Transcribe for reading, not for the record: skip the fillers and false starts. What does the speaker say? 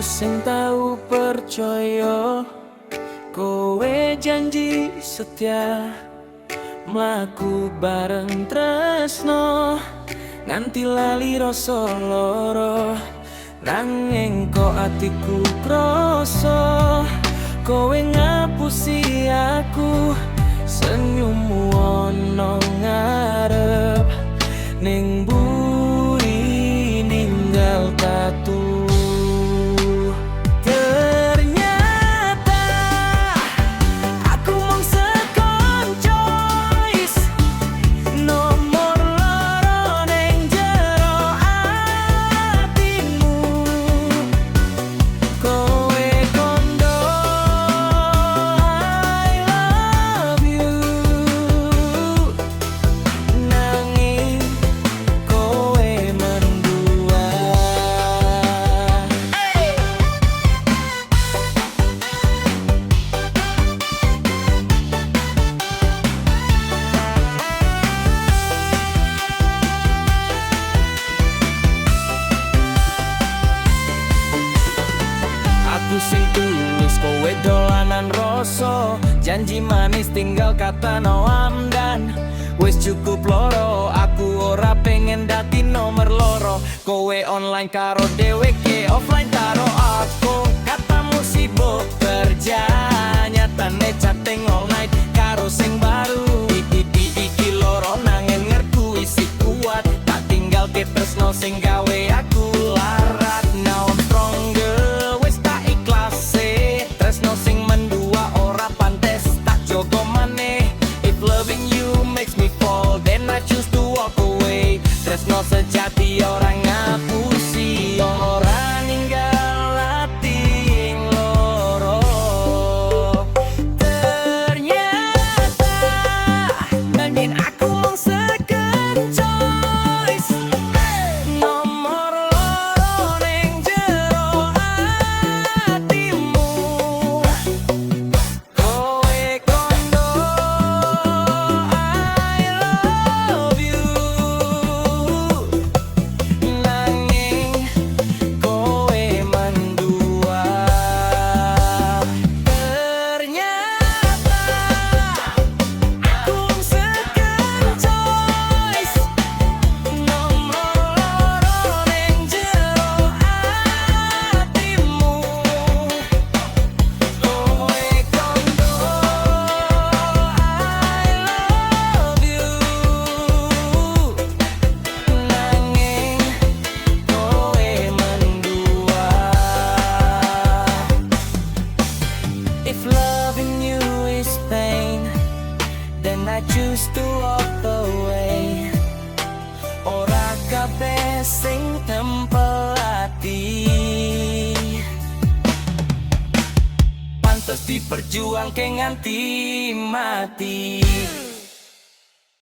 sing tau percaya, kowe janji setia mlaku bareng tresno nganti lali rasa loro. Nanging kok atiku kroso kowe ngapusi aku, senyummu ono ngarep ning buri ninggal tatu. Ternyata aku mung sekoncois nomor loro ning jero atimu. Kowe kondo I love you, nanging kowe mendua. Aku sing tulus, kowe dolanan rasa, janji manis tinggal kata no amdan. Wis cukup loro, aku ora pengen dadi nomor loro. Kowe online karo dheweke, offline karo aku. Katamu sibuk kerja, nyatane chatting all night karo sing baru. Iki loro nanging ngerku isi kuat, tak tinggal tresno sing gawe aku larat. Now I'm stronger, wis tak ikhlase, tresno sing mendua ora pantes tak jogo maneh. If loving you makes me fall, then I choose to walk away. Tresno sejati orang ngapusi, ora ninggal ati ing loro. Ternyata nanging aku mung second choice nomor loro ning jero atimu. Kowe kondo I love you, nanging kowe mendua. Ternyata aku second choice nomor loro ning jero atimu. Kowe kondo I love you, nanging kowe mendua. If loving you is pain, then I choose to walk away. Ora kabeh sing tempel ati pantes diperjuangke nganti mati.